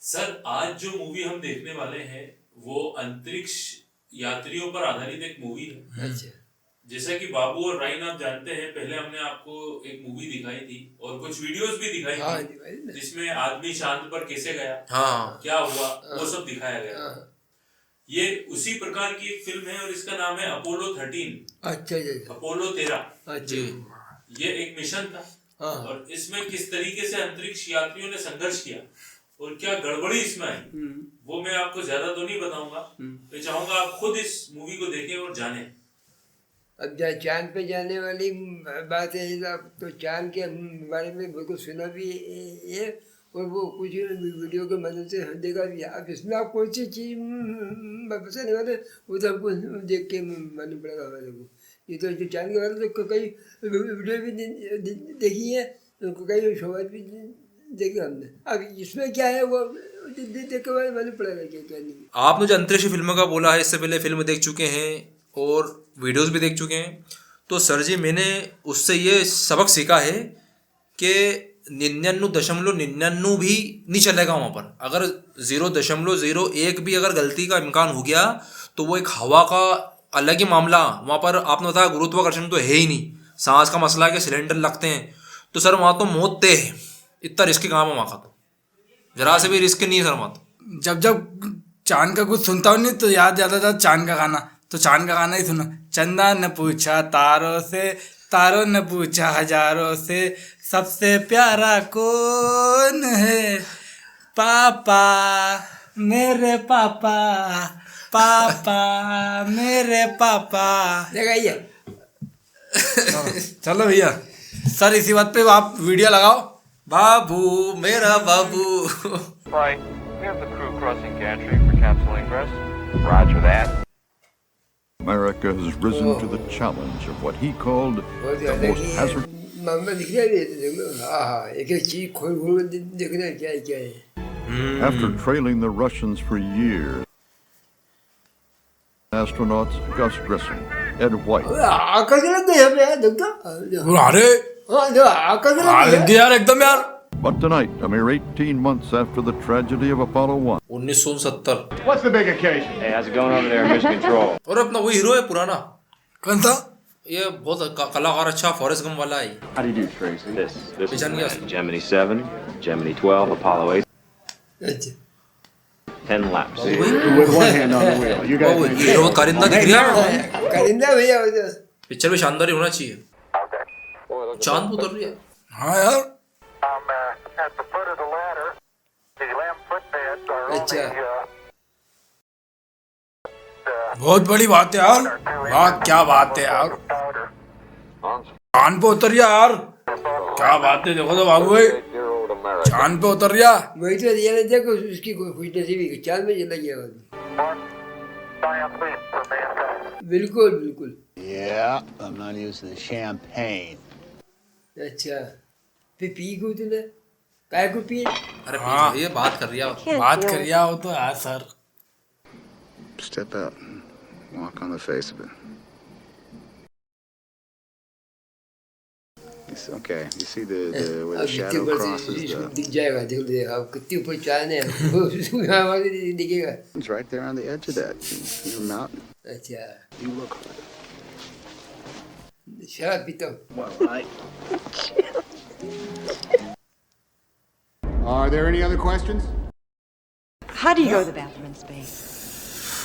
Sir आज जो movie हम देखने वाले हैं वो अंतरिक्ष यात्रियों पर आधारित एक मूवी है। अच्छा। जैसा कि बाबू और राइन आप जानते हैं, पहले हमने आपको एक मूवी दिखाई थी और कुछ वीडियोस भी दिखाई थी जिसमें आदमी चांद पर कैसे गया, क्या हुआ, वो सब दिखाया गया। ये उसी प्रकार की एक फिल्म है और इसका नाम है अपोलो 13। अच्छा। अपोलो 13। अच्छा। ये एक मिशन था और इसमें किस तरीके से अंतरिक्ष यात्रियों ने संघर्ष किया और क्या गड़बड़ी इसमें आई वो मैं आपको ज्यादा तो नहीं बताऊंगा। मैं चाहूंगा आप खुद इस मूवी को देखें और जानें। अब जहाँ चांद पे जाने वाली बात है तो चांद के बारे में बिल्कुल सुना भी है और वो कुछ वीडियो के मदद से देखा भी है। अब इसमें आप कौन सी चीज़ बताने वाले वो तो हमको देख के मालूम पड़ेगा हमारे को। ये तो जो चांद के बारे में तो कई वीडियो भी देखी है, कई शोबाज भी देखा हमने। अब इसमें क्या है वो देख के मालूम पड़ेगा क्या नहीं। आपने जो अंतरिक्ष फिल्मों का बोला है, इससे पहले फिल्म देख चुके हैं और वीडियोस भी देख चुके हैं, तो सर जी मैंने उससे ये सबक सीखा है कि 99.99 भी नहीं चलेगा वहाँ पर। अगर 0.01 भी अगर गलती का इम्कान हो गया तो वो एक हवा का अलग ही मामला। वहाँ पर आपने बताया गुरुत्वाकर्षण तो है ही नहीं, सांस का मसला है कि सिलेंडर लगते हैं, तो सर वहाँ तो मौत तय है। इतना रिस्की काम है वहाँ का, तो जरा से भी रिस्क नहीं है सर वहाँ तो। जब चांद का कुछ सुनता हूँ नहीं तो याद आता था चांद का गाना, तो चांद का गाना ही सुना। चंदा ने पूछा तारों से, तारों ने पूछा हजारों से, सबसे प्यारा कौन है? पापा मेरे पापा, पापा मेरे पापा। लगाइए। चलो भैया सर इसी बात पे आप वीडियो लगाओ। बाबू मेरा बाबू। Flight, we have the crew crossing gantry for capsule ingress. Roger that. America has risen to the challenge of what he called the most hazardous. मामला दिख रहा है। हाँ, एक चीज खोल देखना है क्या है। After trailing the Russians for years, astronauts Gus Grissom, Ed White. आकाश लग गया यार, देखो। अरे हाँ जो आकाश लग गया यार एकदम यार। But tonight, a mere 18 months after the tragedy of Apollo 1. 1970। What's the big occasion? Hey, how's it going over there, Mission Control? और अपना वही हीरो है पुराना। कौन सा? ये बहुत कलाकार अच्छा फॉरेस्ट गम वाला है। How do you do, Tracy? This is पहचान गया? Gemini 7, Gemini 12, Apollo 8. अच्छा। 10 laps. With one hand on the wheel. You guys make hero कारिंदा दिख रहा है। करिंदा भैया वो जो पिक्चर में शानदार ही होना चाहिए। चांद उतर रही है। हाँ यार। At the foot of the ladder, the lamp footbeds are अच्छा। बहुत बड़ी बात है यार। वाह क्या बात है यार। चांद पे उतर गया यार। क्या बात है, देखो तो बाबू भाई चांद पे उतर गया। वही तो ये देखो उसकी खुश नसीबी चांद में चला गया वो। बिल्कुल बिल्कुल। Yeah, I'm not used to the champagne. अच्छा फिर पी को तूने काय को पी? अरे ये बात कर रिया हो तो यार sir. Step out and walk on the face of it. It's okay. You see the where the shadow crosses the. दिख जाएगा, देख आप कितने ऊपर चांद है वो दिखेगा। It's right there on the edge of that. You're a mountain. अच्छा You look for it. शराब पीता हूँ। Well, Are there any other questions? How do you go to the bathroom in space?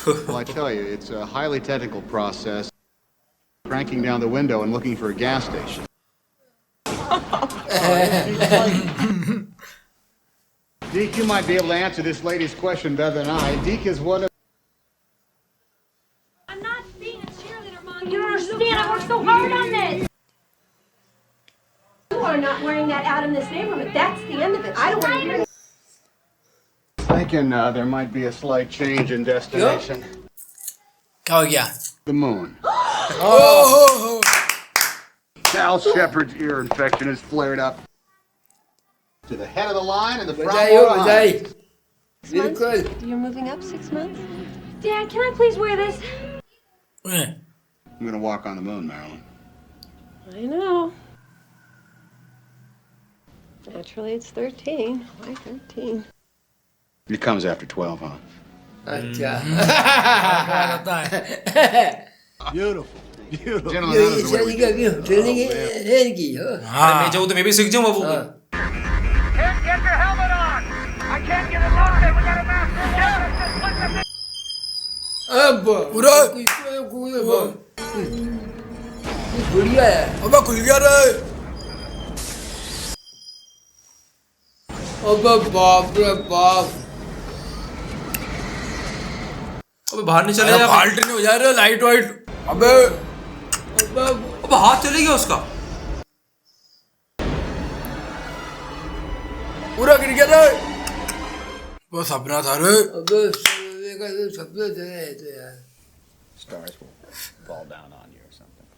Well, I tell you, it's a highly technical process. Cranking down the window and looking for a gas station. Deke, you might be able to answer this lady's question better than I. Deke is one of... I'm not being a cheerleader, Mom. You don't understand. I worked so hard on this. You are not wearing that out in this neighborhood. That's the end of it. I don't want to hear it. Thinking there might be a slight change in destination. क्या हो गया? The moon. Oh Sal Shepard's ear infection has flared up. To the head of the line and the front बधाई हो line. बधाई। बिल्कुल। You're moving up 6 months? Dad, can I please wear this? I'm gonna walk on the moon, Marilyn. I know. Naturally, it's 13. Why 13? It comes after 12, huh? अच्छा होता है। Beautiful. Beautiful. Gentlemen, how does the way we do it? Training है इनकी हो। अरे मैं चाहूँ तो मैं भी सीख जाऊँ बाबू। हाँ। Can't get your helmet on! I can't get it locked! We got a master! अब पूरा खुल गया है। अबे खुल गया रे। अबे बाप रे बाप। अबे बाहर नहीं चले अरे यार। फाल्ट नहीं हो जा रहा लाइट वाइट। अबे अब हाथ चले गया उसका। पूरा गिर गया रे। वो सपना था रे। अबे सोने का तो सपना था तो यार। Stars will fall down on you or something.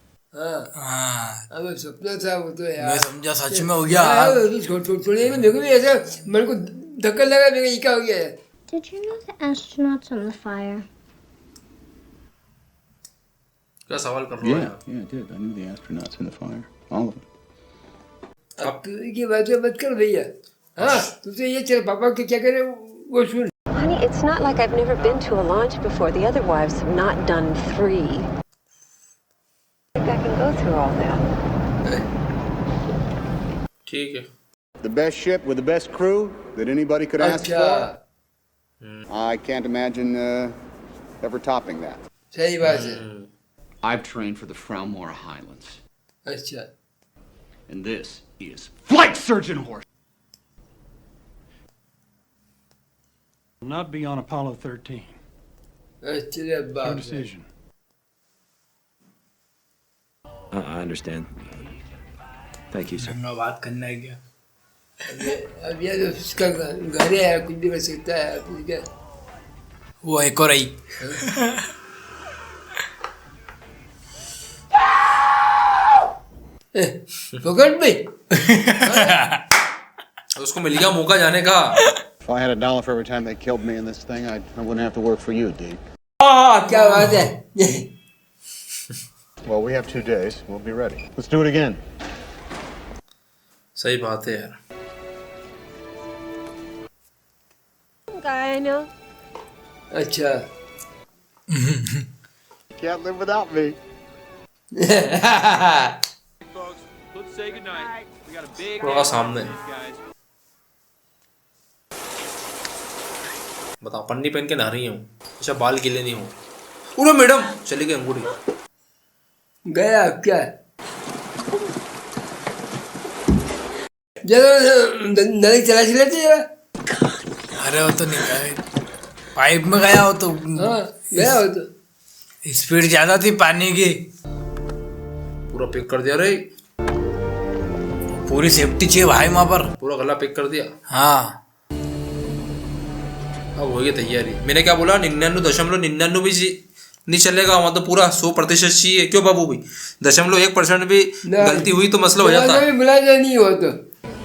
हाँ अब सपना था वो तो यार। मैं समझा सच में हो गया। छोड़ने में मेरे को भी ऐसा मेरे को धक्का लगा मेरे को ये क्या हो गया है। Did you know the astronauts on the fire? क्या सवाल कर रहे हो Yeah, यार? yeah, I did. I knew the astronauts in the fire. All of them. अब तू की बातें मत कर भैया। हाँ तू तो ये चल पापा के क्या करे वो सुन। Honey, it's not like I've never been to a launch before. The other wives have not done 3. I think I can go through all that. ठीक है। The best ship with the best crew that anybody could ask अच्छा for. I can't imagine ever topping that. सही बात है। I've trained for the Frowmore Highlands, अच्छा and this is flight surgeon horse. Will not be on Apollo 13. अच्छा Your बाप रे। decision. I understand. Thank you, sir. धन्यवाद करना है क्या? अब ये तो उसका घर है यार कुछ भी कर सकता है अब क्या। वो एक और आई। पकड़ भाई। उसको मिल गया मौका जाने का। If I had $1 for every time they killed me in this thing, I wouldn't have to work for you, Deke. हाँ क्या बात है। Well, we have 2 days. We'll be ready. Let's do it again. सही बात है यार। I know. अच्छा Can't live without me. थोड़ा सामने बताओ पन्नी पहन के नहा रही हूँ अच्छा बाल गीले नहीं हो। पूरा मैडम चली गई अंगूठी। गया क्या जरा नली चला लेते यार। अरे वो तो नहीं गया पाइप में गया हो तो। हाँ गया हो तो स्पीड ज्यादा थी पानी की। पूरा पैक कर दिया रे। पूरी सेफ्टी चाहिए भाई वहाँ पर। पूरा गला पैक कर दिया। हाँ अब हो गई तैयारी। मैंने क्या बोला 99.99 भी नहीं चलेगा वहाँ तो पूरा 100% चाहिए। क्यों बाबू भाई 0.1% भी गलती हुई तो मसला हो जाता है। बुलाया नहीं हो तो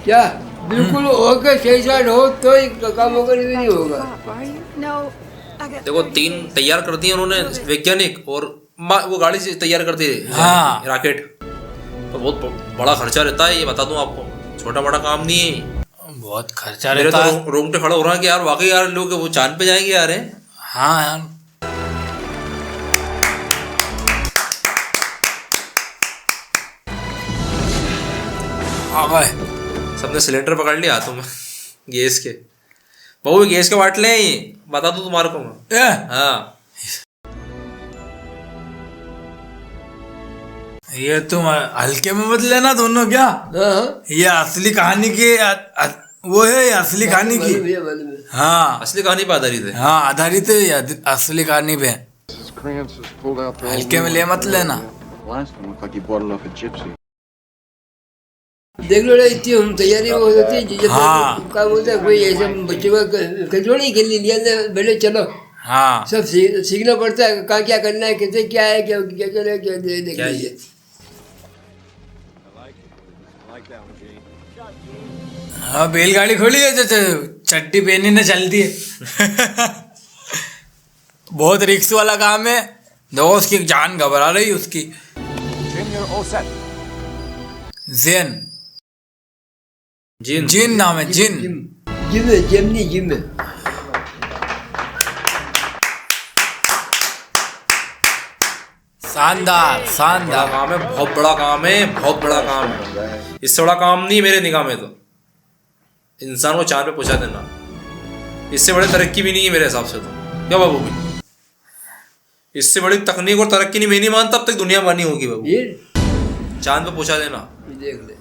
क्या बिल्कुल होकर सही साइड हो तो ही काम होगा नहीं होगा। देखो 3 तैयार कर दिए उन्होंने वैज्ञानिक और वो गाड़ी से तैयार कर दी। हाँ। रॉकेट तो बहुत बड़ा खर्चा रहता है ये बता दूं आपको। छोटा बड़ा काम नहीं है। बहुत खर्चा मेरे रहता है। तो रोंगटे खड़ा हो रहा है कि यार वाकई यार लोग वो चांद पे जाएंगे यार। हाँ यार आ गए। सबने सिलेंडर पकड़ लिया हाथों में गैस के। बहु गैस के बाटले हैं ये बता दूं तुम्हारे को मैं। हाँ ये तुम हल्के में मत लेना दोनों क्या। ये असली कहानी की वो है ये असली कहानी की। हाँ असली कहानी पे आधारित है। हाँ आधारित है ये असली कहानी पे। हल्के में ले मत लेना। देख लो इतनी हम तैयारी हो जाती है जब काम होता है कोई ऐसे बच्चों का खिलौने के लिए लिया बेटे चलो। हाँ सब सीखना पड़ता है कहाँ क्या करना है कैसे क्या है क्या क्या करे क्या देख लीजिए। हाँ बैलगाड़ी खोली है चड्डी पहनी ने चलती है। बहुत रिक्स वाला काम है। देखो उसकी जान घबरा रही उसकी। जेन जिन नाम है जिन। जिम है जेमनी जिम है। शानदार बड़ा शानदार। काम है, बहुत बड़ा काम है, बहुत बड़ा काम है। इससे बड़ा काम नहीं मेरे निगाह में तो इंसान को चांद पे पहुंचा देना, इससे बड़ी तरक्की भी नहीं है मेरे हिसाब से तो। क्या बाबू भाई, इससे बड़ी तकनीक और तरक्की नहीं, मैं नहीं मानता अब तक दुनिया बनी होगी बाबू, चांद पे पहुंचा देना। देख ले,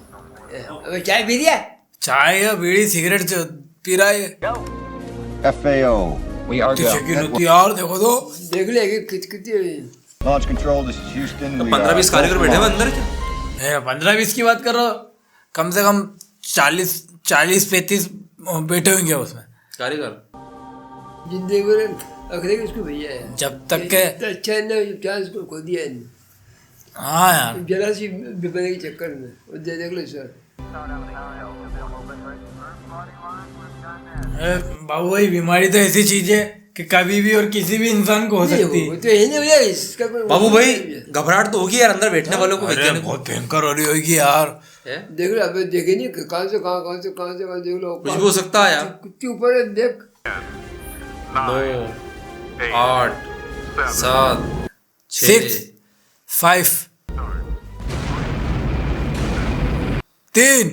अब चाय पी लिया? चाय या बीड़ी सिगरेट जो पी रहा है FAO, we are go. यार देखो तो देख ले कि कितनी Launch control, this is Houston. We 15-20 कारीगर बैठे हैं अंदर क्या? 15-20 की बात कर रहा हो, कम से कम 40-35 बैठे होंगे उसमें कारीगर। जिंदगी में अगले किसको भैया है, जब तक के अच्छा है ना चांस को खो दिया है। हाँ यार जरा सी बिपने के चक्कर में और देख लो सर। बाबू भाई बीमारी तो ऐसी चीज है कि कभी भी और किसी भी इंसान को हो सकती है। तो यही नहीं भैया इसका बाबू भाई घबराहट तो होगी यार अंदर बैठने वालों को, बहुत भयंकर हो रही होगी यार। देख लो, अब देखे नहीं कहाँ से कहाँ देख लो, कुछ भी हो सकता है यार। कितने ऊपर है देख। 9 8 7 6 5 3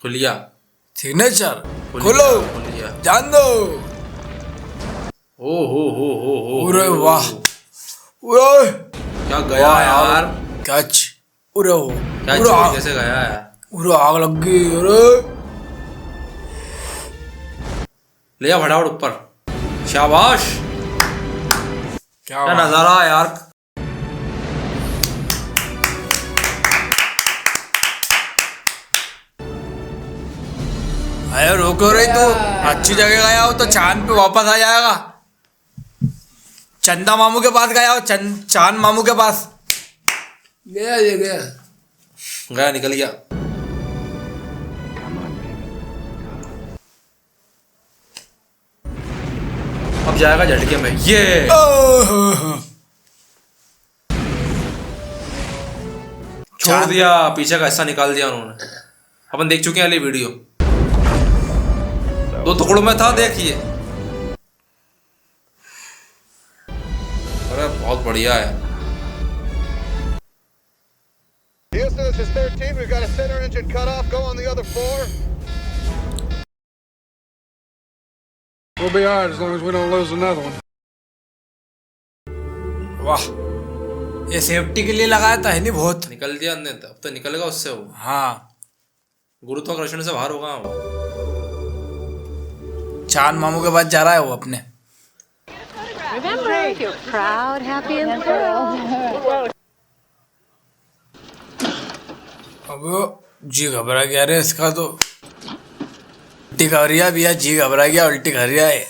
खुलिया सिग्नेचर खोलो जान दो। ओ हो अरे वाह, ओए क्या गया यार, कैच, अरे हो क्या चीज कैसे गया यार, पूरा आग लग गई। अरे ले जा फटाफट ऊपर, शाबाश, क्या नजारा यार। अरे रोको रही तो अच्छी जगह गया हो तो चांद पे वापस आ जाएगा। चंदा मामू के पास गया हो, चांद मामू के पास गया निकल गया। अब जाएगा झटके में ये। छोड़ दिया, पीछे का हिस्सा निकाल दिया उन्होंने। अपन देख चुके हैं अगली वीडियो, 2 टुकड़ों में था, देखिए। अरे बहुत बढ़िया है। Houston, this is 13. We've got a center engine cut off. Go on the other 4. We'll be alright as long as we don't lose another one. वाह, ये सेफ्टी के लिए लगाया था है नहीं बहुत। निकल दिया अंदर, अब तो निकलेगा उससे वो। हाँ, गुरुत्वाकर्षण से बाहर होगा वो। चांद मामू के पास जा रहा है वो अपने। Remember, if you're proud, happy, and thrilled. अब जी घबरा गया रे इसका तो, उल्टी कर रिया भैया, जी घबरा गया, उल्टी कर रिया है।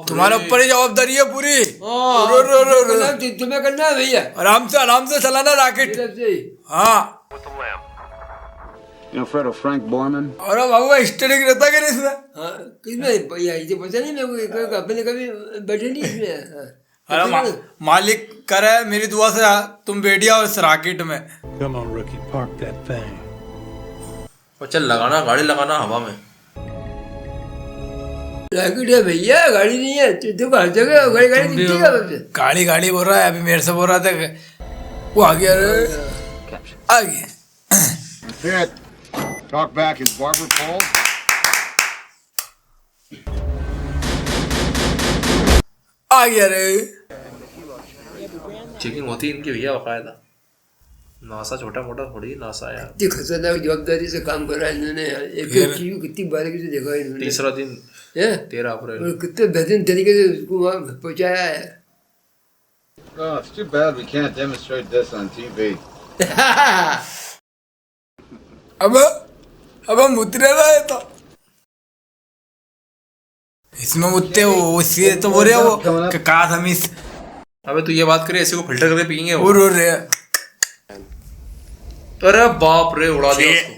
तुम्हारे ऊपर ही जवाबदारी है पूरी। तुम्हें करना है भैया, आराम से चलाना रॉकेट। हाँ You know Fredo Frank Borman? अरे बाबू स्टेरिंग रहता क्या इसमें? हाँ किसमें भैया, ये पता नहीं मेरे को, अपने कभी बैठे नहीं इसमें। अरे मालिक करे मेरी दुआ से तुम बैठिया उस रॉकेट में। Come on, rookie, park that thing. और चल लगाना, गाड़ी लगाना हवा में। रॉकेट है भैया, गाड़ी नहीं है। तो हर जगह गाड़ी दिखती है। गाड़ी बोल रहा है, अभी मेरे से बोल रहा था वो आ गया रे, आ गया। Hit. Talk back, is barber Paul? आ गया रे। चेकिंग होती इनकी भैया बकायदा। नासा छोटा मोटा थोड़ी नासा यार। इतनी खतरनाक जवाबदारी से काम कर रहा है इन्होंने। एक चीज कितनी बारीकी से देखा है इन्होंने। तीसरा दिन 13 अप्रैल, और कितने बेहतरीन तरीके से उसको वहाँ पहुँचाया है। Oh, it's too bad we can't demonstrate this on TV. अब हम उतरे रहे तो इसमें मुत्ते वो इसलिए तो बोल रहे वो कि काश हम इस। अबे तू ये बात करे, ऐसे को फिल्टर करके पियेंगे वो। रो रहे। अरे बाप रे, उड़ा दिया उसको।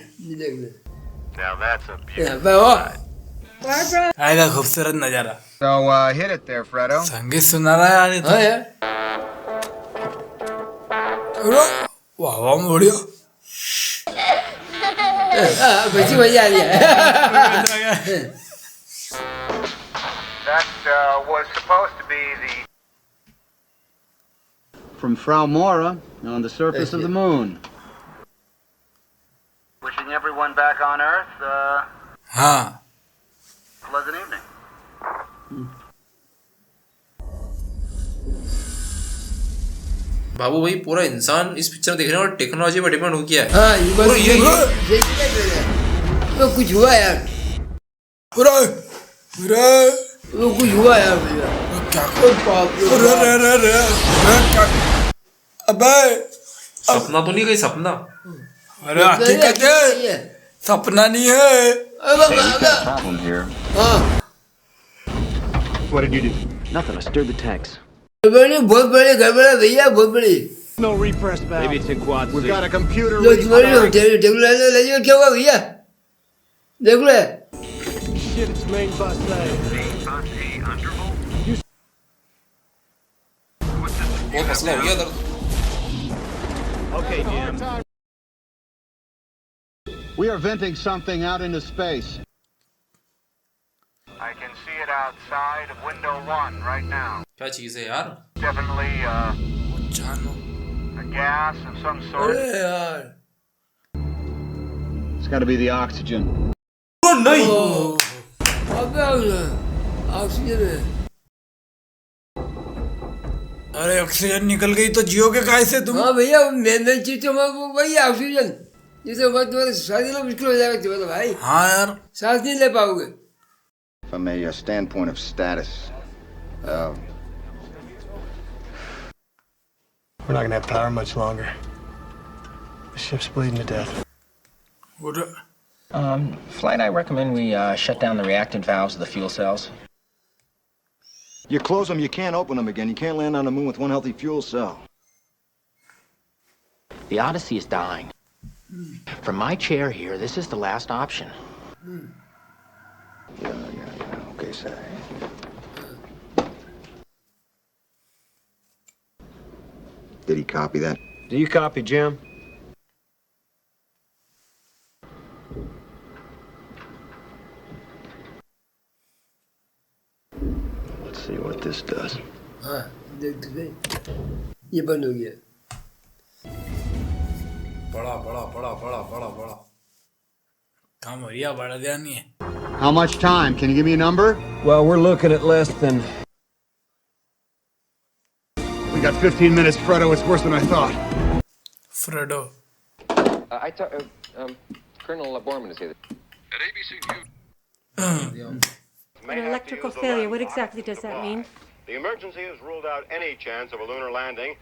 Now that's a beautiful sight. आएगा खूबसूरत नजारा। So, hit it there, Fredo. संगीत सुना रहा है यार ये तो। हाँ यार, वाह वाह बढ़िया। बच्ची मजा आ रही है। That was supposed to be the... From Frau Mora on the surface of the moon. Wishing everyone back on Earth, हाँ pleasant evening. बाबू भाई पूरा इंसान इस पिक्चर में देख रहे हैं और टेक्नोलॉजी पर डिपेंड हो गया है। हाँ ये बस तो कुछ हुआ यार, पूरा पूरा वो कुछ हुआ यार भैया, क्या रे अबे सपना तो नहीं, कहीं सपना? अरे हकीकत है, सपना नहीं है। Problem here. हाँ What did you do? Nothing. I stirred the tanks. बहुत बड़े गड़बड़ है भैया, बहुत बड़ी। No repress valve. Maybe it's in quad. We've got a computer. लो तुम्हारी टेबल क्या हुआ भैया, देख लो। Shit, it's main bus बहुत मसला हो गया इधर। Okay, Jim. We are venting something out into space. I can see it outside of window 1 right now. क्या चीज है यार? Definitely जानो a gas of some sort. अरे यार It's got to be the oxygen. नहीं ऑक्सीजन है। अरे ऑक्सीजन निकल गई तो जियोगे कैसे तुम? हाँ भैया मेन चीज तो वही ऑक्सीजन, जिससे बहुत तुम्हारे सांस लेना मुश्किल हो जाएगा तुम्हारा भाई। हाँ यार सांस नहीं ले पाओगे। From a standpoint of status, we're not gonna have power much longer. The ship's bleeding to death. Flight, I recommend we shut down the reactant valves of the fuel cells. You close them, you can't open them again. You can't land on the moon with one healthy fuel cell. The Odyssey is dying. From my chair here, this is the last option. Yeah. Okay, sir. Did he copy that? Do you copy, Jim? Let's see what this does. हाँ देख तो सही, ये बंद हो गया। बड़ा काम भैया बड़ा ध्यान नहीं है। How much time? Can you give me a number? Well, we're looking at less than... We got 15 minutes, Fredo. It's worse than I thought. Fredo. Colonel Borman is here. At ABC News. An electrical failure, what exactly does that mean? The emergency has ruled out any chance of a lunar landing.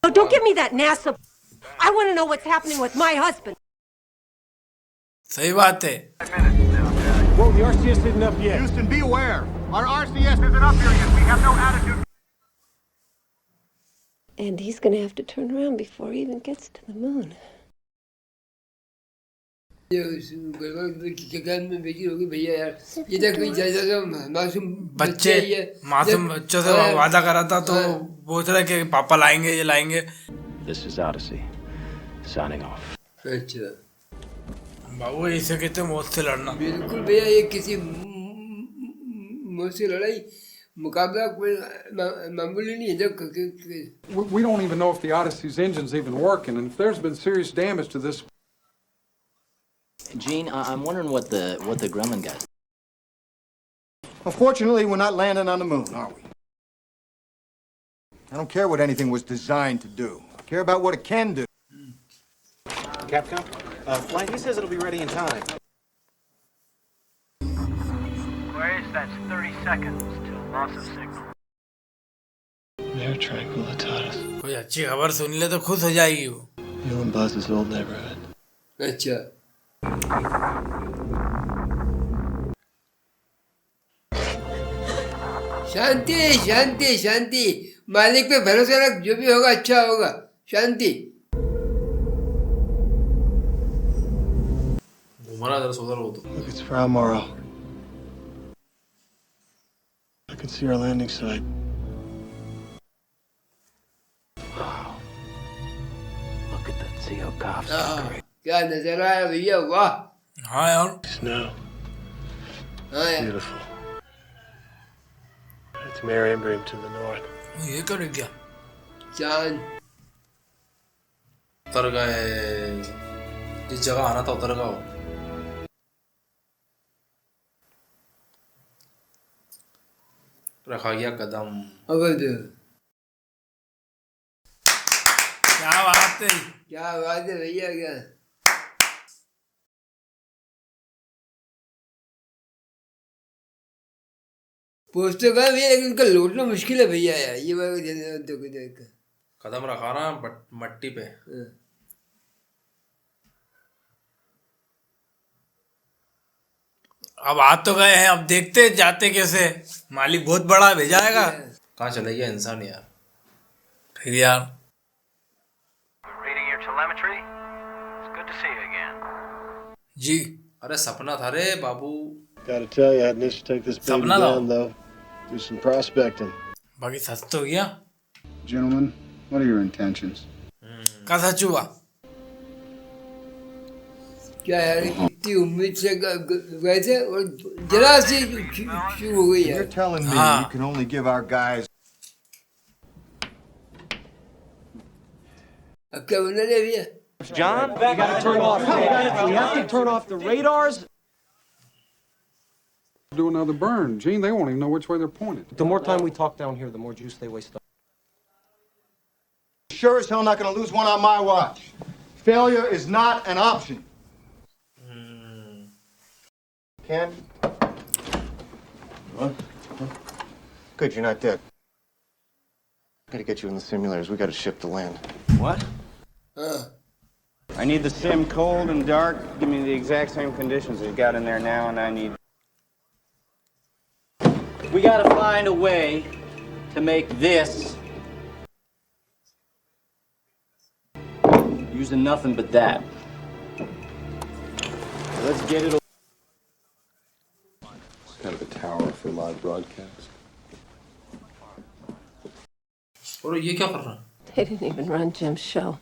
Oh, don't give me that NASA. I want to know what's happening with my husband. सही बात है। Whoa, the RCS isn't up yet. Houston, be aware. Our RCS Isn't up here yet. We have no attitude. And he's going to have to turn around before he even gets to the moon. में बेटी होगी भैया यार, इधर कोई जैसा मासूम मासूम बच्चों से वादा करा था तो बोल रहे कि पापा लाएंगे, ये लाएंगे। This is Odyssey. Signing off. अच्छा बाबू इसे कहते हैं मौत से लड़ना। बिल्कुल भैया, ये किसी मौत से लड़ाई मुकाबला कोई मामूली नहीं है। We don't even know if the Odyssey's engine's even working, and if there's been serious damage to this. Gene, I'm wondering what the Gremlin guys... Well, fortunately, we're not landing on the moon, are we? I don't care what anything was designed to do. I care about what it can do. Capcom? Flight, he says it'll be ready in time. Grace, that's 30 seconds till loss of signal. They're tranquilitatis. कोई अच्छी खबर सुन ले तो खुश हो जाएगी वो। You and Buzz's old neighborhood. अच्छा शांति शांति शांति, मालिक पे भरोसा रख, जो भी होगा अच्छा होगा। शांति। घुमा जरा सोलर हो तो। Look, it's Frau Morrow. I can see our landing site. Wow. Look at that CO cops. क्या नजारा है भैया, वाह। हाँ यार। Snow. हाँ यार Beautiful. It's Marienbream to the north. ये कर क्या? चांद उतर गए, जिस जगह आना था उतर गए। रखा गया कदम। अवध क्या बात है, क्या बात है भैया, क्या पोस्टर का भैया, लेकिन उनका लौटना मुश्किल है भैया यार, ये बात देख कदम रखा ना मट्टी पे। अब आ तो गए हैं, अब देखते जाते कैसे, मालिक बहुत बड़ा भेजाएगा। कहाँ चले गया इंसान यार, फिर यार। Reading your telemetry? It's good to see you again. जी अरे सपना था रे बाबू। Gotta tell you, I need to take this baby सपना था। down though. Do some prospecting. बाकी सच तो गया। Gentlemen, what are your intentions? का सच हुआ? क्या यार, इतनी उम्मीद से गए थे और जरा सी शुरू हो गई You're यार। telling me you can only give our guys... अब क्या बना रहे भैया? John, we gotta turn off. We have to turn off the radars. Do another burn. Gene, they won't even know which way they're pointed. The more time we talk down here, the more juice they waste. Sure as hell not gonna lose one on my watch. Failure is not an option. Ken? What? Good, you're not dead. Gotta get you in the simulators. We gotta ship to land. What? I need the sim cold and dark. Give me the exact same conditions that you got in there now, and I need... We gotta find a way to make this using nothing but that. Let's get it. It's kind of a tower for live broadcast. और ये क्या कर रहा है? They didn't even run Jim's show.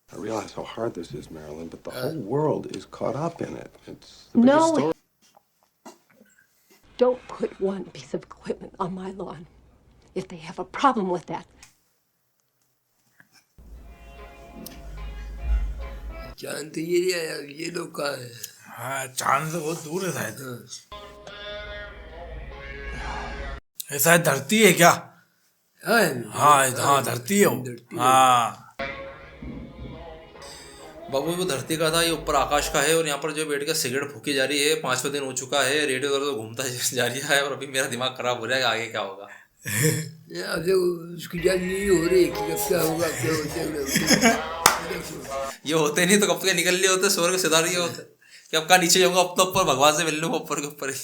I realize how hard this is, Marilyn, but the whole world is caught up in it. It's the biggest story. Don't put one piece of equipment on my lawn. If they have a problem with that, चांद तो ये लिया यार, ये लोग कहाँ है? हाँ, चांद से बहुत दूर है शायद। ऐसा है, धरती है क्या? हाँ धरती है वो। हाँ बाबू वो धरती का था, ये ऊपर आकाश का है, और यहाँ पर जो बैठ के सिगरेट फूकी जा रही है। 5वां दिन हो चुका है, रेडियो दर तो घूमता जा रहा है, और अभी मेरा दिमाग खराब हो जाएगा, आगे क्या होगा। अब देखो उसकी जान नहीं हो रही कि अब क्या होगा, क्या होता ये होते नहीं तो कब तक निकल लिए होते, स्वर्ग सिधार ये होते कि अब का नीचे जाऊंगा, अब तो ऊपर भगवान से मिल लूंगा ऊपर के ऊपर ही।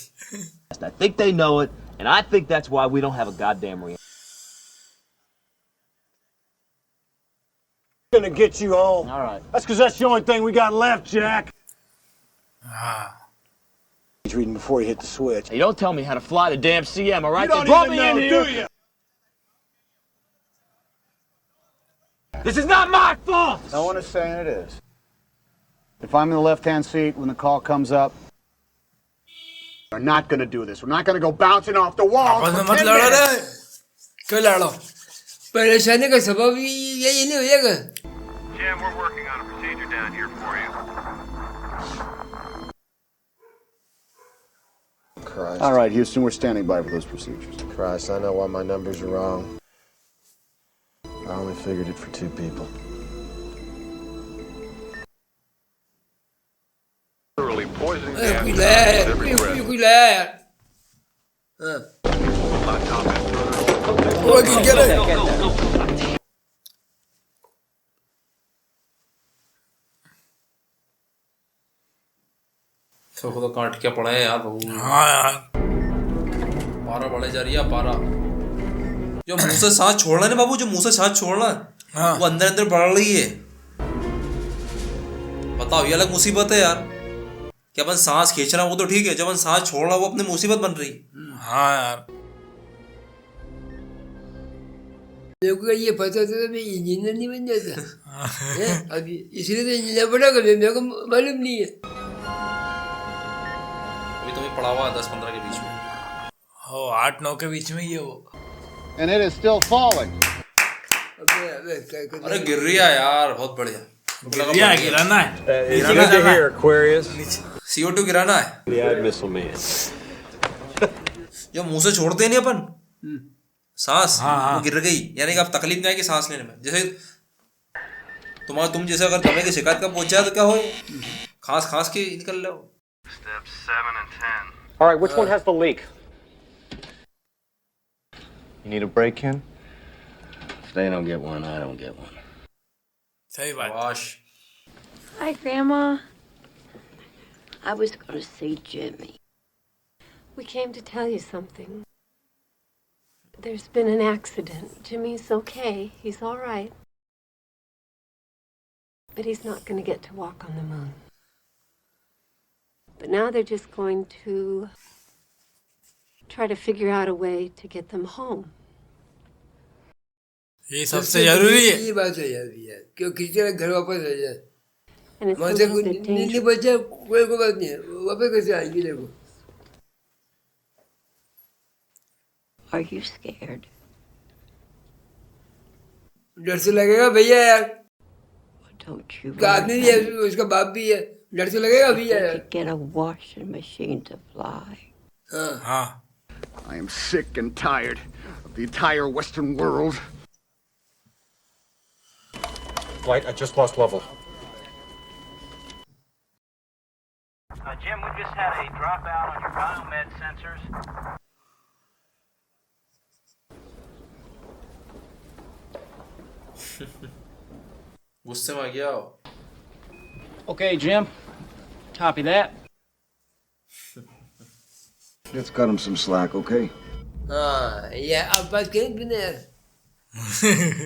I think they know it, and I think that's why we don't have a goddamn reaction. Gonna get you home. All right. That's because that's the only thing we got left, Jack. हाँ। He's reading before you hit the switch. You don't tell me how to fly the damn CM, all right? You They don't brought even me in know, here. do you? This is not my fault. No one is saying it is. If I'm in the left-hand seat when the call comes up, we're not going to do this. We're not going to go bouncing off the wall. आपस में मत लड़ो रे, क्यों लड़ो? परेशानी का सबब यही नहीं हो जाएगा। Jim, we're working on a procedure down here for you. Christ. All right, Houston, we're standing by for those procedures. Christ, I know why my numbers are wrong. I only figured it for 2 people. Literally poisoning कोई लाया है, कोई लाया है। हाँ। वो गिर गया। तो काट क्या पड़ा है यार बाबू। हाँ यार, पारा बढ़े जा रही है, पारा जो मुंह से सांस छोड़ना है ना बाबू, जो मुंह से सांस छोड़ना है वो अंदर अंदर बढ़ रही है। बताओ, ये अलग मुसीबत है यार कि अपन सांस खींचना वो तो ठीक है, जब अपन सांस छोड़ना वो अपनी मुसीबत बन रही। हाँ यार, मेरे को ये पता था मैं इंजीनियर नहीं बन जाता। अभी इसलिए तो इंजीनियर बना कर मेरे को मालूम नहीं है। अभी तुम्हें पढ़ा हुआ 10-15 के बीच में। हो 8-9 के बीच में ही है वो। And it is still falling. अरे गिर रही है यार, बहुत बढ़िया। गिराना है। It's good to hear, Aquarius. CO2 गिराना है। Yeah, missile man. जो मुंह से छोड़ते नहीं अपन सांस, वो गिर गई, यानी कि आप तकलीफ नहीं आएगी सांस लेने में। जैसे तुम जैसे अगर दमे की शिकायत का पहुंचा तो क्या हो, खांस के निकल रहे हो। Steps 7 and 10. All right, which one has the leak? You need a break, Ken? If they don't get one, I don't get one. सही बात। Wash. Hi, Grandma. I was going to see Jimmy. We came to tell you something. There's been an accident. Jimmy's okay. He's all right. But he's not going to get to walk on the moon. But now they're just going to try to figure out a way to get them home. ये सबसे जरूरी है। ये बात है यार भैया, क्यों किसी तरह घर वापस आ जाए। And it's a वहाँ से little bit नहीं dangerous. बचे कोई बात नहीं है, वापस कैसे आएंगे देखो। Are you scared? डर से लगेगा भैया यार। Don't you आदमी भी है, उसका बाप भी है, डर से लगेगा भैया यार। get a washing machine to fly? हाँ। I am sick and tired of the entire Western world. Flight, I just lost level. Jim, we just had a dropout on your biomed sensors. गुस्से में आ गया। Okay, Jim. Copy that. Let's cut him some slack, okay? हाँ, ये अब बात करें बिना यार।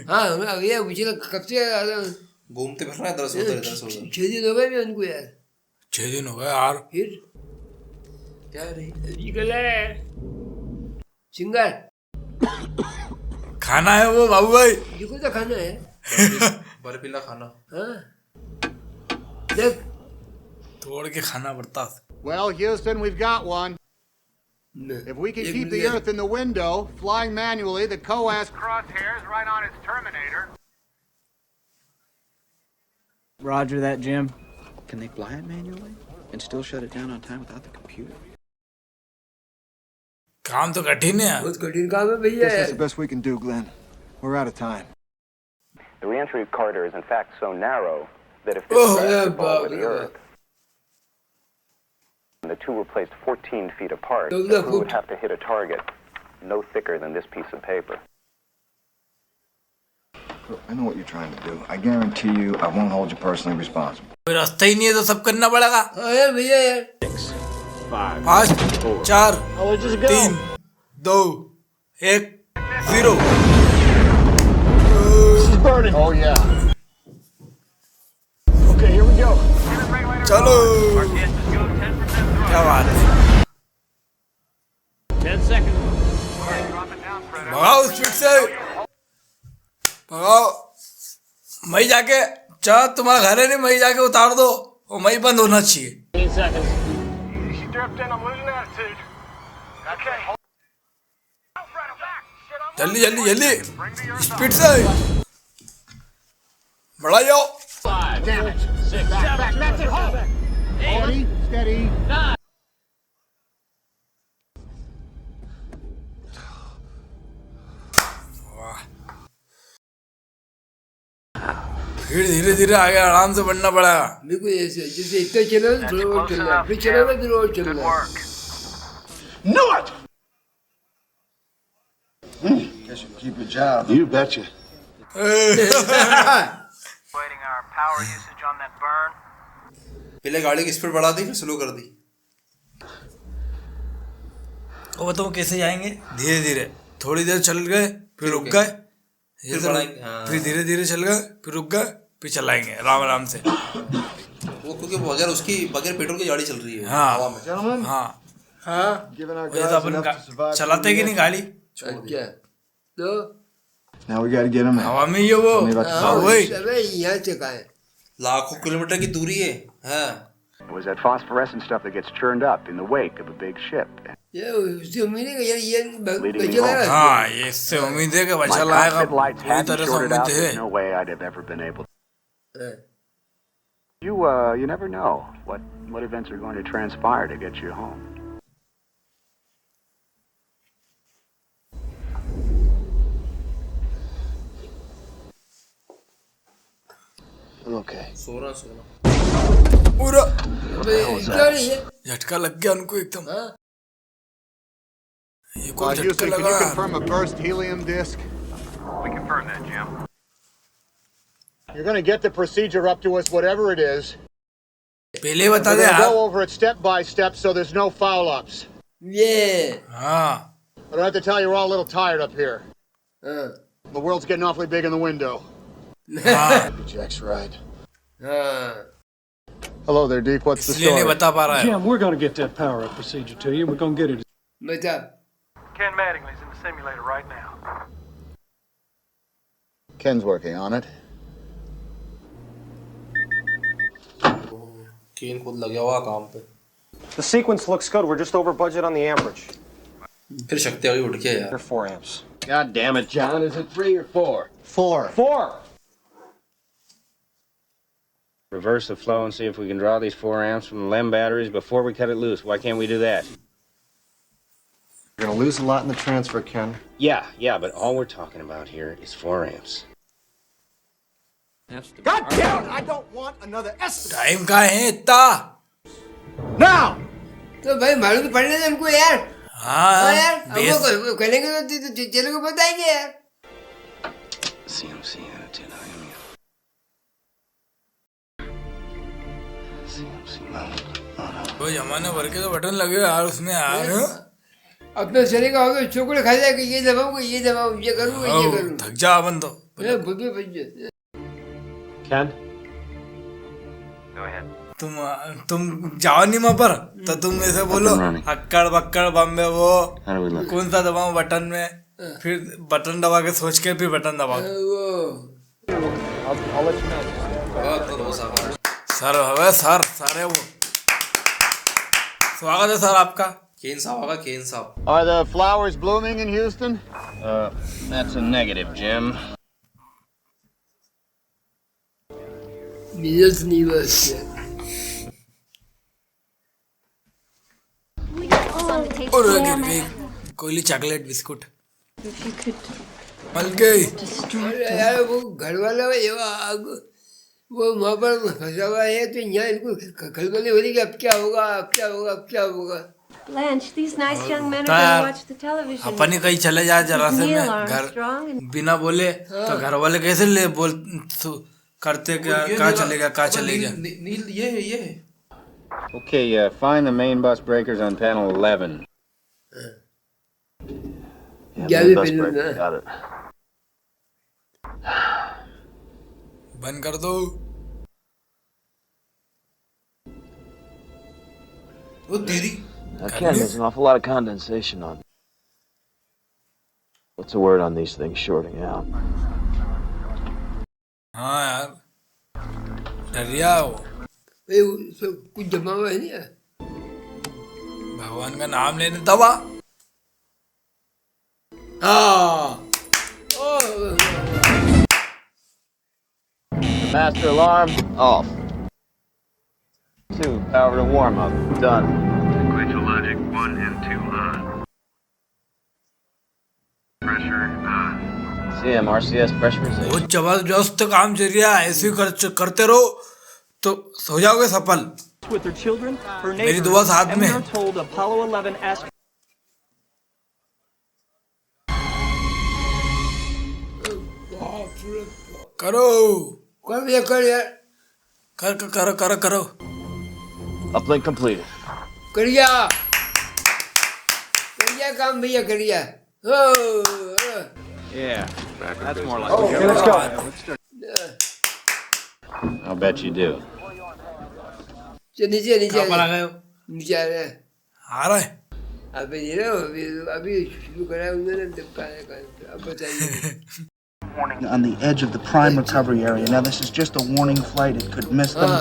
हाँ, ये मुझे कब से घूमते फिर रहा है इधर से उधर 6 दिन हो गए भी उनको यार। 6 दिन हो गए यार। फिर क्या निकला है सिंगर। खाना है वो बाबू भाई। देखो तो खाना है। बर्फीला खाना। हाँ। देख। तोड़ के खाना पड़ता। Well, Houston, we've got one. If we can keep the Earth in the window, flying manually, the COAS Crosshairs right on its terminator. Roger that, Jim. Can they fly it manually and still shut it down on time without the computer? काम तो कठिन है। बहुत कठिन काम है भैया। Guess that's the best we can do, Glenn. We're out of time. The reentry corridor is in fact so narrow that if this crash fall over the Earth, and the two were placed 14 feet apart, the crew would have to hit a target no thicker than this piece of paper. Look, I know what you're trying to do. I guarantee you I won't hold you personally responsible. कोई रास्ता ही नहीं है तो सब करना पड़ेगा। हाँ यार भैया यार। 5 4 3 2 1 0। burning. Oh yeah. Okay, here we go. चलो। क्या बात है। 10 seconds. भगाओ स्पीड से। भगाओ। मई जाके तुम्हारा घर है नहीं, मई जाके उतार दो और मई बंद होना चाहिए। 15 seconds. She dripped in. I'm losing attitude. Okay. जल्दी जल्दी जल्दी स्पीड से बढ़ा जाओ। 5, 6, 7, that's it. Hold. Steady, steady. 9. फिर धीरे धीरे आगे आराम से बढ़ना पड़ेगा। बिल्कुल ऐसे जैसे इतना चला थोड़ा और चलना, फिर चला फिर और चलना। Knew it. Guess you keep your job. You betcha. Waiting our power usage on that burn. पहले गाड़ी की स्पीड बढ़ा दी फिर स्लो कर दी। वो बताओ कैसे जाएंगे? धीरे धीरे, थोड़ी देर चल गए फिर रुक गए, फिर धीरे धीरे चल गए फिर रुक गए फिर चलाएंगे आराम आराम से। वो क्योंकि बगैर उसकी बगैर पेट्रोल की गाड़ी चल रही है हाँ हवा में। हाँ हाँ ये तो अपन चलाते कि नहीं गाड़ी। क्या तो Now we gotta get him हवा में ही है वो। अबे यहाँ से कहाँ है? लाखों किलोमीटर की दूरी है। It was that phosphorescent stuff that gets churned up in the wake of a big ship. ये उससे उम्मीद है कि यार ये बचा लाएगा। हाँ, ये इससे उम्मीद है कि बचा लाएगा, पूरी तरह से उम्मीद है। No way I'd have ever been able. You never know what events are going to transpire to get you home. Okay. सोना पूरा झटका लग गया उनको एकदम। ये कोई झटका Houston, can लगा। you confirm a burst helium disk? We confirm that, Jim. You're going to get the procedure up to us, whatever it is. पहले बता दे We're यार। going to go over it step by step so there's no foul-ups. Yeah. हाँ। I don't have to tell you, we're all a little tired up here. The world's getting awfully big in the window. Jack's right. Hello there, Deke. What's the इसलिए नहीं story? बता पा रहा है। Jim, we're going to get that power-up procedure to you. We're going to get it. बता। Ken Mattingly's in the simulator right now. Ken's working on it. केन खुद लगा हुआ काम पे। The sequence looks good. We're just over budget on the amperage. फिर शक्ति आगे उठ गया यार। They're 4 amps. God damn it, John. Is it 3 or 4? 4. 4. Reverse the flow and see if we can draw these 4 amps from the LEM batteries before we cut it loose. Why can't we do that? You're going to lose a lot in the transfer, Ken. Yeah, but all we're talking about here is 4 amps. God damn it! I don't want another estimate. Time का है इतना? Now. तो भाई मालूम तो पड़ने दे हमको यार। हाँ यार, हमको करेंगे तो चलो को बताएंगे यार। CMC attitude, I am CMC mode. वो जमाने भर के तो बटन लगे यार उसमें यार। अपने शरीर का होगा चोकड़े खा जाएगा, ये दबाऊंगा ये करूंगा ये करूंगा। थक जा अपन तो। बुद्धि बच Ken? Go ahead. तुम जाओ नहीं वहाँ पर तो तुम ऐसे बोलो हक्कड़ बक्कड़ बम्बे वो कौन सा दबाऊं बटन में, फिर बटन दबा के सोच के फिर बटन दबाओ। सर हवे सर है वो। स्वागत है सर आपका। केन साहब आगा, केन साहब। Are the flowers blooming in Houston? That's a negative, Jim. Millions universe. और कोयली चॉकलेट बिस्कुट मल गई। यार वो घर वाला वो वहाँ पर फंसा हुआ है तो यहाँ इनको खलबली हो रही कि अब क्या होगा अब क्या होगा अब क्या होगा। Blanche, these nice young men are going to watch the television. अपन ही कहीं चले जाए जरा से में घर बिना बोले तो घर वाले कैसे ले बोल करते कहाँ चलेगा। नील ये है। Okay, find the main bus breakers on panel 11. Yeah, bus breaker. Got it. बंद कर दो। वो तेरी। Ken, there's an awful lot of condensation on. What's the word on these things shorting out? हाँ यार डरिया हो। कुछ जमा हुआ है नहीं। भगवान का नाम लेने दबा। Master alarm off. 2, power to warm up. Done. Sequential logic 1 and 2 on. Pressure on. CM RCS pressurization. बहुत जबरदस्त काम चल रहा है, ऐसे ही करते रहो तो हो जाओगे सफल। With her children, her मेरी दुआ साथ में। and we are told Apollo 11 asked. करो कर यार करो। Uplink completed. करिया काम भैया करिया। Yeah, that's more like. Okay, let's go. I'll bet you do. नीचे कहाँ आ गए हो? नीचे आ रहे आ रहा है। अभी शुरू करा उन्होंने अब बताइए। On the edge of the prime recovery area. Now this is just a warning flight. It could miss them.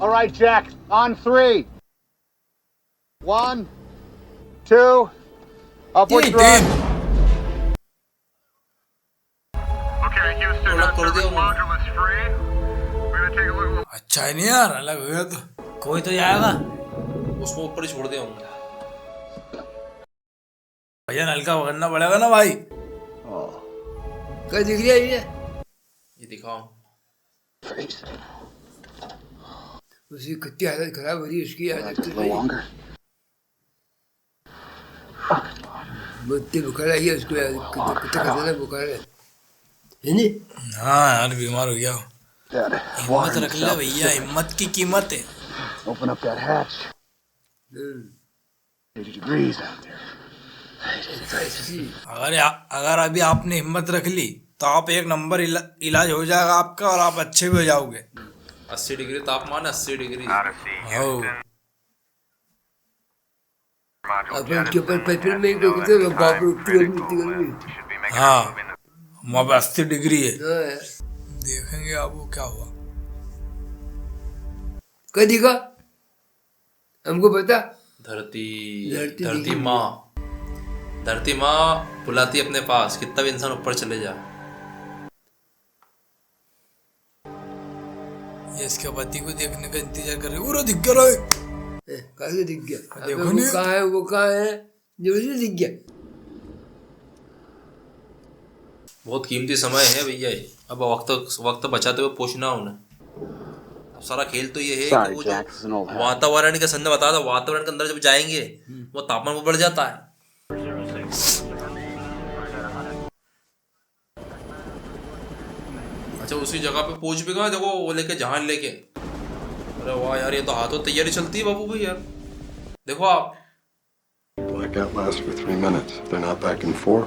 All right, Jack. On 3. 1, 2, upward thrust. Okay, Houston, module is free. We're gonna take a look. अच्छा है नहीं यार, अलग हो गया तो कोई तो जाएगा उसको ऊपर ही छोड़ दे हम। भैया हल्का करना पड़ेगा ना भाई। क्या दिख रहा है ये दिखाओ। उसकी कितनी हालत खराब हो रही है उसकी हालत बहुत बुखार आई है उसको यार, कितना खतरनाक बुखार है नहीं? हाँ यार बीमार हो गया। हिम्मत रख ले भैया, हिम्मत की कीमत है। Open up that hatch. 80 degrees out there. अगर अभी आपने हिम्मत रख ली तो आप एक नंबर इलाज हो जाएगा आपका और आप अच्छे भी हो जाओगे। 80 डिग्री तापमान, 80 डिग्री। अपन के ऊपर पेपर में करते हैं बाप रे हाँ वहाँ पे 80 डिग्री है। देखेंगे आप वो क्या हुआ। कदी का हमको पता। धरती माँ बुलाती अपने पास, कितना भी इंसान ऊपर चले जा। ये इसके पति को देखने का इंतजार कर रहे। पूरा दिख गया रे। कैसे दिख गया? देखो वो कहाँ है जो दिख गया। बहुत कीमती समय है भैया, अब वक्त बचाते हुए पहुंचना उन्हें। अब सारा खेल तो ये है कि वो जो वातावरण के संदर्भ बता था, वातावरण के अंदर जब जाएंगे वो तापमान बढ़ जाता है। अच्छा उसी जगह पे पहुंच भी गए, देखो वो लेके जहाज लेके। अरे वाह यार, ये तो हाथों तैयारी चलती है बाबू भाई यार। देखो आप। Blackout lasts for 3 minutes. They're not back in 4.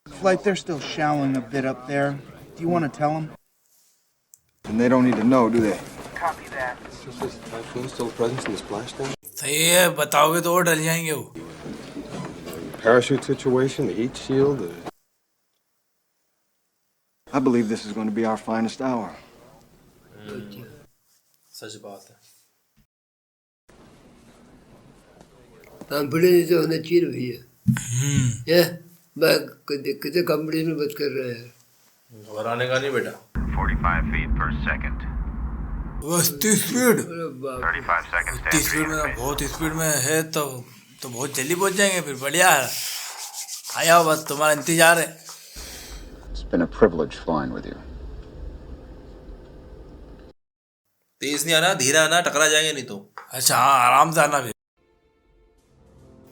Looks like they're still showering a bit up there. Do you want to tell them? And they don't need to know, do they? Copy that. Is this typhoon still present in the splashdown? सही है, बताओगे तो वो डल जाएंगे वो। Parachute situation, the heat shield. I believe this is going to be our finest hour. सच बात है। Company तो होना चाहिए भैया। कितने कंपनी में बात कर रहे हैं। घबराने का नहीं बेटा। 45 feet per second. 80 speed. 35 seconds. 80 speed में बहुत स्पीड में है तो बहुत जल्दी पहुंच जाएंगे फिर। बढ़िया है, आया बस तुम्हारा इंतजार है। It's been a privilege flying with you. तेज नहीं आना, धीरे आना, टकरा जाएंगे नहीं तो। अच्छा हाँ, आराम से आना भी।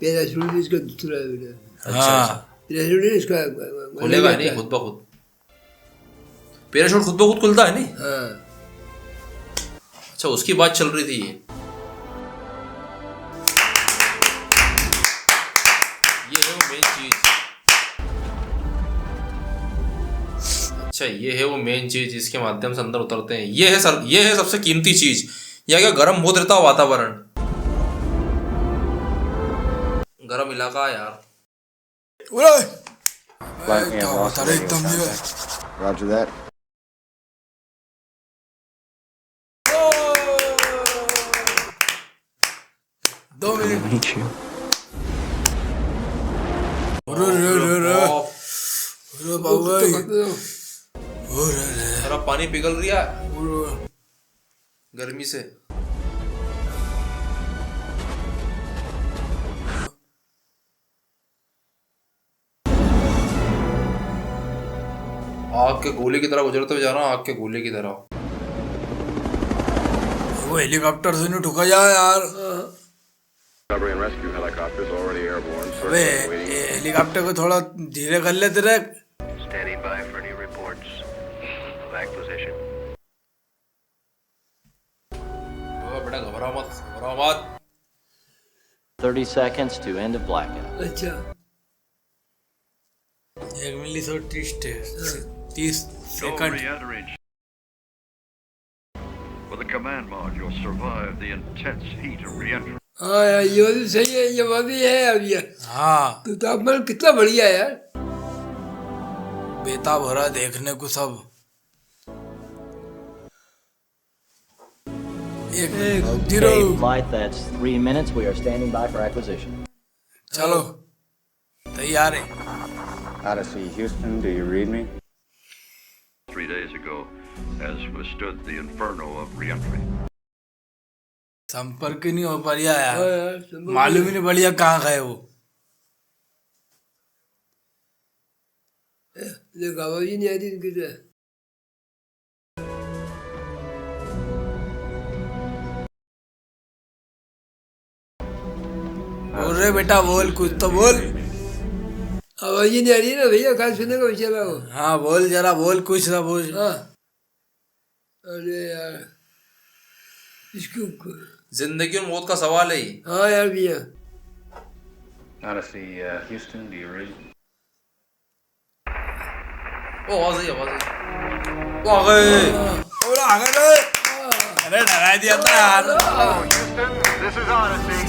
पैराशूट इसका दूसरा है बेटा। हाँ पैराशूट इसका खुलेगा नहीं खुद ब खुद। पैराशूट खुद ब खुद खुलता है नहीं। हाँ। अच्छा उसकी बात चल रही थी ये। है वो मेन चीज। अच्छा ये है वो मेन चीज जिसके माध्यम से अंदर उतरते हैं। ये है सबसे कीमती चीज। यह क्या गर्म बहुत रहता वातावरण, गर्म इलाका है यार। Roger that. दो मिनट। सारा पानी पिघल रहा है गर्मी से। आग के गोले की तरह गुजरते हुए जा रहा हूँ, आग के गोले की तरह। वो हेलीकॉप्टर से नहीं ठुका जा यार। अबे हेलीकॉप्टर को थोड़ा धीरे कर लेते रहे। Standing by for any reports of acquisition. बेटा घबराओ मत। 30 seconds to end of blackout. अच्छा 1 मिली 30 second. With the command module, survive the intense heat of re-entry. हाँ यार ये भी सही है, ये भी है अब ये। हाँ तो तापमान कितना बढ़िया है यार। बेताब हो रहा देखने को सब। Okay, flight, that's 3 minutes. We are standing by for acquisition. चलो तैयार है. Odyssey, Houston, do you read me? 3 days ago, as withstood the inferno of re-entry. संपर्क ही नहीं हो पाया यार. मालूम ही नहीं बढ़िया कहाँ गए वो. देख आवाज ही नहीं आती इनकी तो. बोल रहे बेटा बोल कुछ तो बोल. आवाज ही नहीं आ रही ना भैया, कहाँ सुनेगा बेचारा वो. हाँ बोल जरा बोल कुछ ना बोल. हाँ अरे यार इसको जिंदगी और मौत का सवाल है. हाँ यार भैया. Odyssey, Houston, do you read? ओ आवाज आई आवाज आई. वो आ गए. और आ गए. अरे डरा दिया था यार. Hello, Houston. This is Odyssey.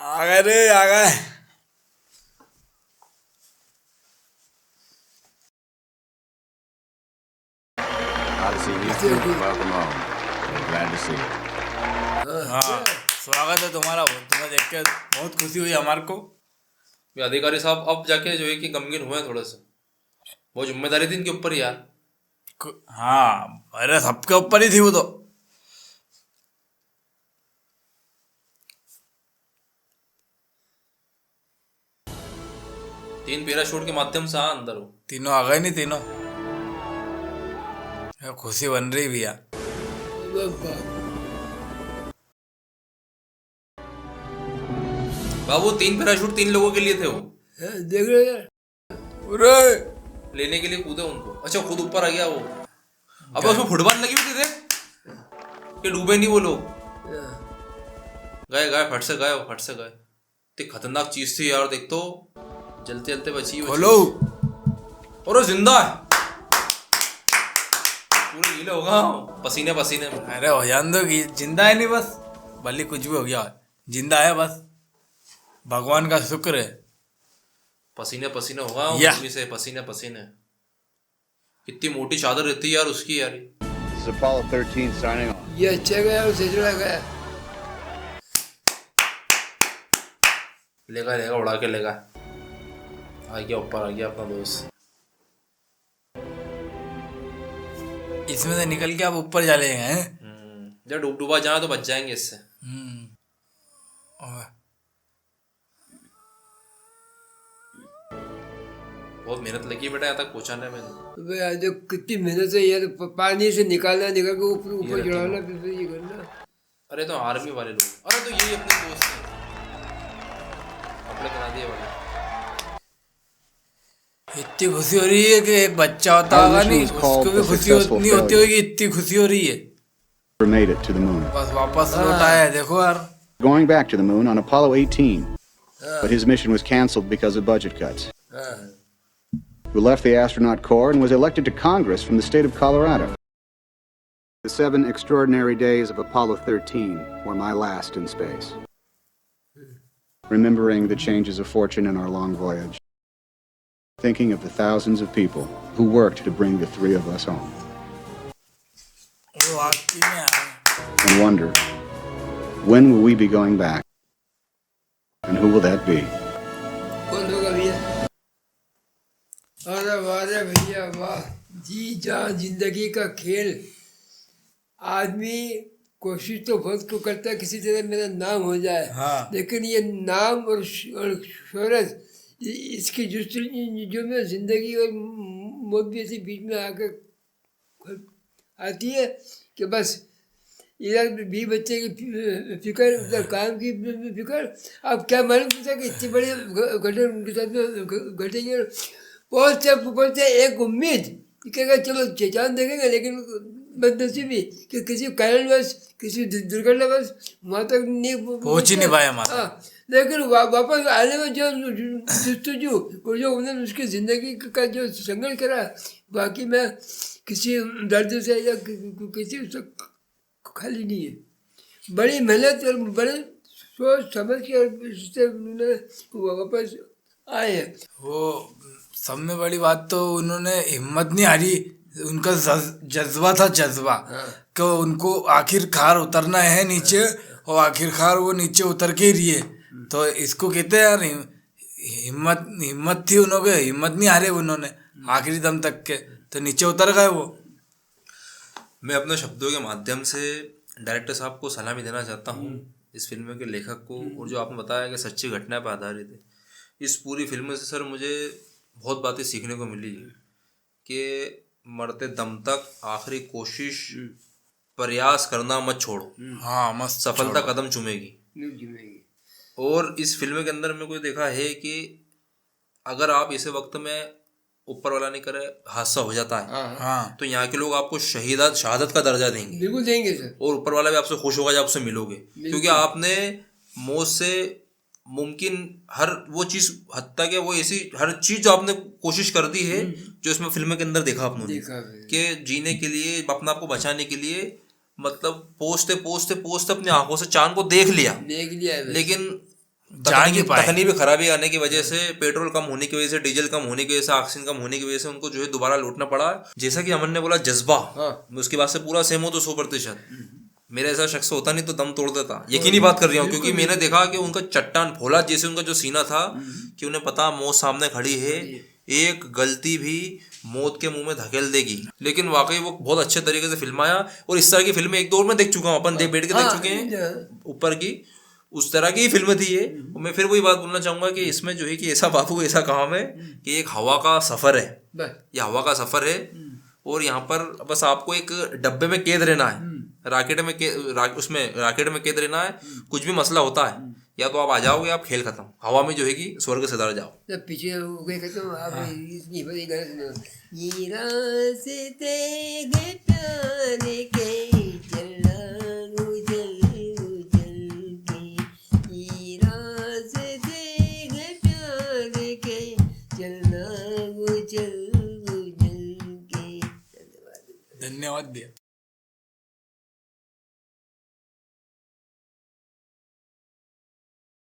आ गए रे आ गए. Odyssey, Houston, welcome home. We're glad to see you. हाँ स्वागत है तुम्हारा. तुम्हें देख के बहुत खुशी हुई हमारे को. अधिकारी साहब अब जाके जो है कि गमगीन हुए हैं थोड़ा सा. वो जिम्मेदारी थी इनके ऊपर यार. हाँ अरे सबके ऊपर ही थी वो तो. तीन पैराशूट के माध्यम से आ अंदर हो. तीनों आ गए नहीं तीनों. खुशी बन रही भैया. बाबू 3 पैराशूट 3 लोगों के लिए थे वो. देख रहे यार. लेने के लिए कूदे उनको. अच्छा खुद ऊपर आ गया वो. अब उसमें फुटबॉल लगी हुई थी देख कि डूबे नहीं वो लोग. गए फट से गए. इतनी खतरनाक चीज थी यार. देख तो जलते जलते बची. खोलो. और वो जिंदा है. पूरे गीले होगा पसीने में. अरे हो जान दो कि जिंदा है नहीं बस. भले कुछ भी हो गया जिंदा है बस. भगवान का शुक्र है. पसीने होगा से. पसीने. कितनी मोटी चादर रहती है यार उसकी यार. This is Apollo 13 signing off. ये अच्छा गया उसे चला गया. लेगा उड़ा के लेगा. आ गया ऊपर आ गया अपना दोस्त. इसमें से निकल के आप ऊपर जा लेंगे हैं. जब डूबा जाए तो बच जाएंगे इससे. बहुत मेहनत लगी बेटा यहाँ तक पहुँचाने में. जो कितनी मेहनत है यार. पानी से निकाल के ऊपर चढ़ाना फिर ये करना. अरे तो आर्मी वाले लोग. अरे तो ये अपने दोस्त हैं अपने करा दिए वाले. इतनी खुशी हो रही है कि एक बच्चा होता होगा नहीं उसको भी खुशी नहीं होती होगी. इतनी खुशी हो रही है. Made it to the moon. बस वापस लौट आया है. देखो यार. Going back to the moon on Apollo 18, but his mission was canceled because of budget cuts. Who left the astronaut corps and was elected to Congress from the state of Colorado. The 7 extraordinary days of Apollo 13 were my last in space. Remembering the changes of fortune in our long voyage. Thinking of the thousands of people who worked to bring the 3 of us home. And wonder, when will we be going back? And who will that be? अरे वाह भैया वाह. जी जहाँ जिंदगी का खेल. आदमी कोशिश तो बहुत को करता है किसी तरह मेरा नाम हो जाए. लेकिन ये नाम और शोहरत इसकी जो में जिंदगी और मौत भी ऐसी बीच में आकर आती है कि बस इधर भी बच्चे की फिक्र, उधर काम की फिक्र. अब क्या मालूम था कि इतनी बड़ी घटना उनके साथ घटेगी. पहुँचते एक उम्मीद कहेगा चलो चांद देखेंगे, लेकिन बदनसीबी कि किसी कारणवश किसी दुर्घटनावश वहाँ तक नहीं पहुँच ही नहीं पाया वहाँ. लेकिन वापस आने में जो जस्तुजू और जो उन्होंने उसकी ज़िंदगी का जो संघर्ष करा, बाकी में किसी दर्द से या किसी से खाली नहीं है. बड़ी मेहनत और बड़े सोच समझ के उससे उन्होंने वापस आए। वो सब में बड़ी बात तो उन्होंने हिम्मत नहीं हारी, उनका जज्बा था, जज्बा कि उनको आखिरकार उतरना है नीचे, और आखिरकार वो नीचे उतर के ही रही। तो इसको कहते हैं यार हिम्मत थी उन्होंने, हिम्मत नहीं हारे उन्होंने आखिरी दम तक के, तो नीचे उतर गए वो। मैं अपने शब्दों के माध्यम से डायरेक्टर साहब को सलामी देना चाहता हूँ, इस फिल्म के लेखक को, और जो आपने बताया कि सच्ची घटना पर आधारित है। इस पूरी फिल्म से सर मुझे बहुत बातें सीखने को मिली कि मरते दम तक आखिरी कोशिश, प्रयास करना मत छोड़ो। हाँ, मस्त सफलता कदम चूमेगी। और इस फिल्म के अंदर मैं कोई देखा है कि अगर आप इसे वक्त में ऊपर वाला नहीं करे हादसा हो जाता है, हाँ, तो यहाँ के लोग आपको शहादत का दर्जा देंगे। बिल्कुल देंगे सर। और ऊपर वाला भी आपसे खुश होगा जब आपसे मिलोगे, क्योंकि आपने मौत से मुमकिन हर वो चीज़, हत्या के वो ऐसी हर चीज़ जो आपने कोशिश कर दी है, जो इसमें फिल्म के अंदर देखा आपने कि जीने के लिए, अपने आप को बचाने के लिए, मतलब पोसते पोसते पोसते अपनी आंखों से चांद को देख लिया, लेकिन तकनीकी खराबी आने की वजह से, पेट्रोल कम होने की वजह से, डीजल कम होने की वजह से, ऑक्सीजन कम होने की वजह से उनको जो है दोबारा लौटना पड़ा। जैसा कि अमन ने बोला जज्बा, मैं उसकी बात से पूरा सहमत हूँ तो 100%। मेरा ऐसा शख्स होता नहीं तो दम तोड़ देता, यकीनी बात कर रहा हूँ, क्योंकि मैंने देखा कि उनका चट्टान फौलाद जैसे उनका जो सीना था, कि उन्हें पता मौत सामने खड़ी है, एक गलती भी मौत के मुंह में धकेल देगी। लेकिन वाकई वो बहुत अच्छे तरीके से फिल्माया, और इस तरह की फिल्में एक दो में देख चुका हूँ, अपन बैठ के देख चुके हैं ऊपर की, उस तरह की फिल्म थी ये। और मैं फिर वही बात बोलना चाहूंगा कि इसमें जो है कि ऐसा बाबू ऐसा काम है कि एक हवा का सफर है, ये हवा का सफर है, और यहाँ पर बस आपको एक डब्बे में कैद रहना है, राकेट में कैद रहना है। कुछ भी मसला होता है, या तो आप आ जाओगे, आप खेल खत्म, हवा में जो है कि स्वर्ग से दर जाओ। पीछे धन्यवाद भैया।